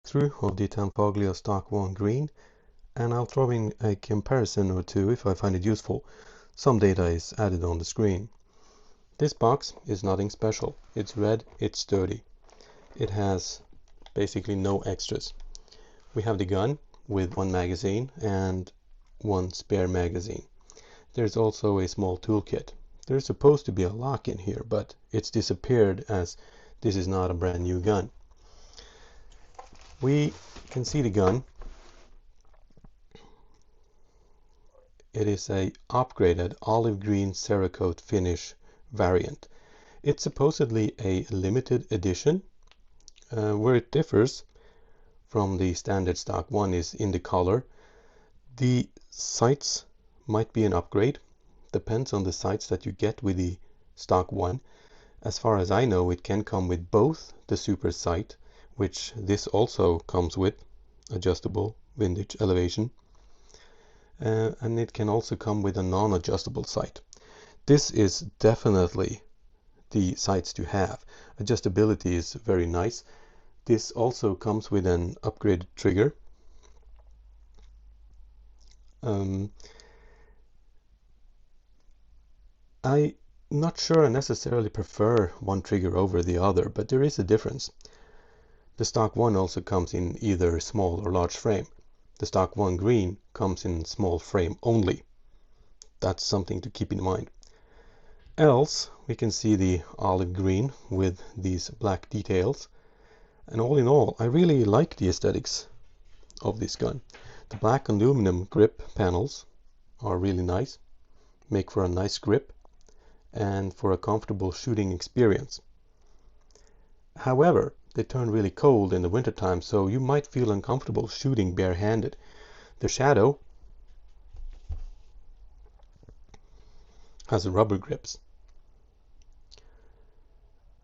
Through of the Tanfoglio Stock 1 green, and I'll throw in a comparison or two if I find it useful. Some data is added on the screen. This box is nothing special. It's red, it's sturdy. It has basically no extras. We have the gun with one magazine and one spare magazine. There's also a small toolkit. There's supposed to be a lock in here, but it's disappeared as this is not a brand new gun. We can see the gun. It is a upgraded olive green Cerakote finish variant. It's supposedly a limited edition. Where it differs from the standard stock one is in the color. The sights might be an upgrade. Depends on the sights that you get with the stock one. As far as I know, it can come with both the super sight, which this also comes with, adjustable windage elevation, and it can also come with a non-adjustable sight. This is definitely the sights to have. Adjustability is very nice. This also comes with an upgraded trigger. I'm not sure I necessarily prefer one trigger over the other, but there is a difference. The stock one also comes in either small or large frame. The stock one green comes in small frame only. That's something to keep in mind. Else, we can see the olive green with these black details. And all in all, I really like the aesthetics of this gun. The black aluminum grip panels are really nice, make for a nice grip and for a comfortable shooting experience. However, they turn really cold in the wintertime, so you might feel uncomfortable shooting barehanded. The Shadow has rubber grips.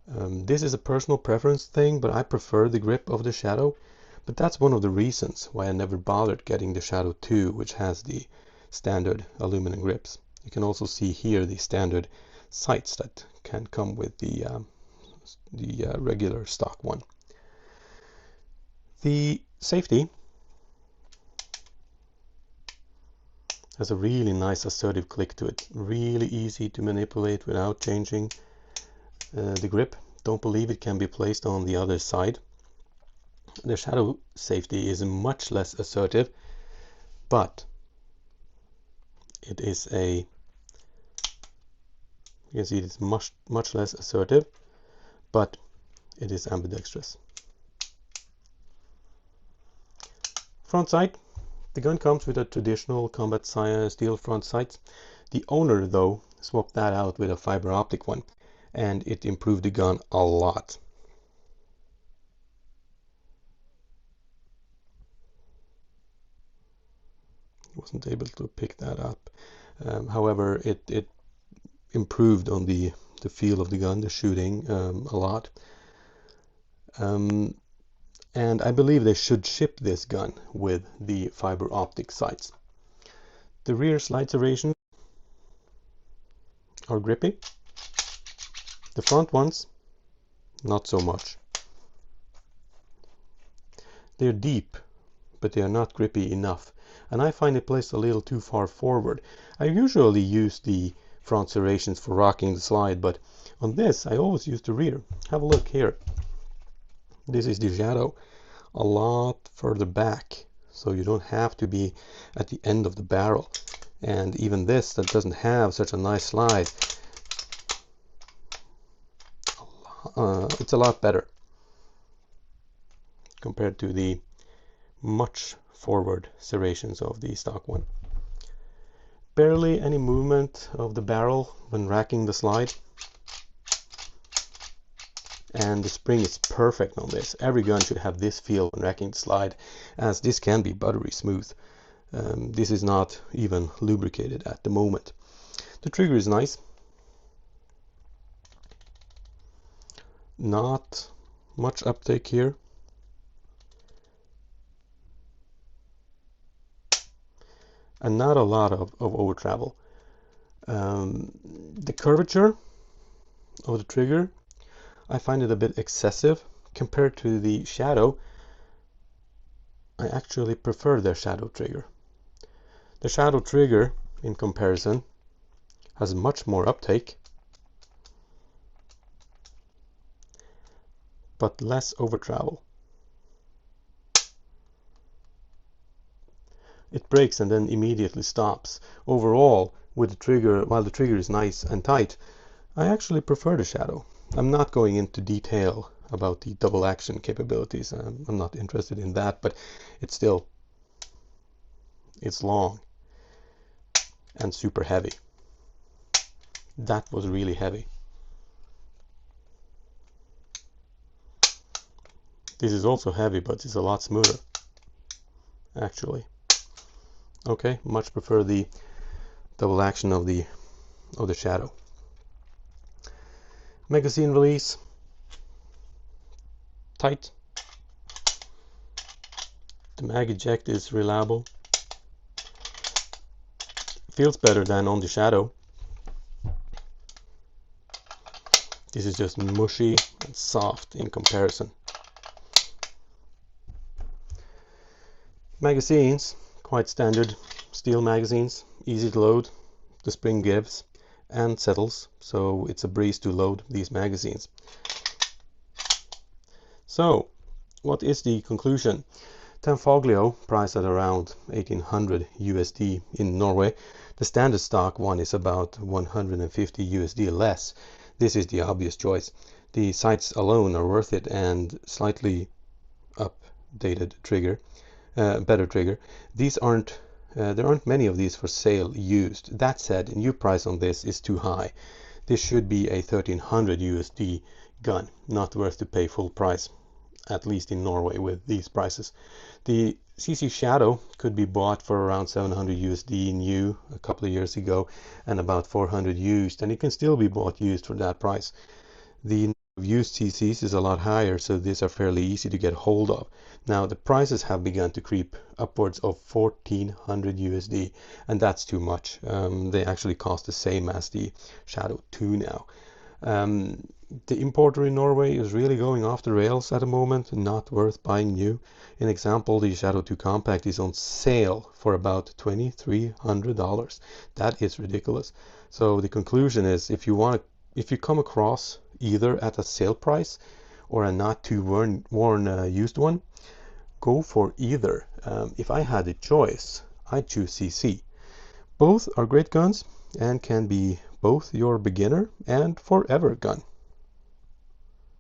This is a personal preference thing, but I prefer the grip of the Shadow. But that's one of the reasons why I never bothered getting the Shadow 2, which has the standard aluminum grips. You can also see here the standard sights that can come with the regular stock one. The safety has a really nice assertive click to it. Really easy to manipulate without changing the grip. Don't believe it can be placed on the other side. The Shadow safety is much less assertive, but it is you can see it's much less assertive, but it is ambidextrous. Front sight. The gun comes with a traditional combat steel front sight. The owner, though, swapped that out with a fiber optic one, and it improved the gun a lot. Wasn't able to pick that up. However, it improved on the feel of the gun, the shooting, a lot. And I believe they should ship this gun with the fiber optic sights. The rear slide serrations are grippy. The front ones, not so much. They're deep, but they are not grippy enough. And I find it placed a little too far forward. I usually use the front serrations for rocking the slide, but on this I always use the rear. Have a look here. This is the Shadow a lot further back, so you don't have to be at the end of the barrel. And even this that doesn't have such a nice slide, it's a lot better compared to the much forward serrations of the stock one. Barely any movement of the barrel when racking the slide. And the spring is perfect on this. Every gun should have this feel when racking the slide, as this can be buttery smooth. This is not even lubricated at the moment. The trigger is nice. Not much uptake here. And not a lot of over travel. The curvature of the trigger, I find it a bit excessive compared to the Shadow. I actually prefer their Shadow trigger. The Shadow trigger, in comparison, has much more uptake, but less over travel. It breaks and then immediately stops. Overall, with the trigger, while the trigger is nice and tight, I actually prefer the Shadow. I'm not going into detail about the double action capabilities. I'm not interested in that, but it's long and super heavy. That was really heavy. This is also heavy, but it's a lot smoother, actually. Okay, much prefer the double action of the Shadow. Magazine release, tight. The mag eject is reliable. Feels better than on the Shadow. This is just mushy and soft in comparison. Magazines, quite standard steel magazines, easy to load. The spring gives and settles, so it's a breeze to load these magazines. So, what is the conclusion? Tanfoglio, priced at around 1800 USD in Norway. The standard stock one is about 150 USD less. This is the obvious choice. The sights alone are worth it, and slightly updated trigger, better trigger. There aren't many of these for sale used. That said, new price on this is too high. This should be a 1300 USD gun, not worth to pay full price, at least in Norway with these prices. The CZ Shadow could be bought for around 700 USD new a couple of years ago, and about 400 used, and it can still be bought used for that price. The used CCs is a lot higher, so these are fairly easy to get hold of. Now the prices have begun to creep upwards of 1400 USD, and that's too much. They actually cost the same as the Shadow 2 now. The importer in Norway is really going off the rails at the moment, not worth buying new. An example, the Shadow 2 Compact is on sale for about $2,300. That is ridiculous. So the conclusion is, if you come across either at a sale price or a not too worn used one, go for either. If I had a choice, I'd choose CC. Both are great guns and can be both your beginner and forever gun.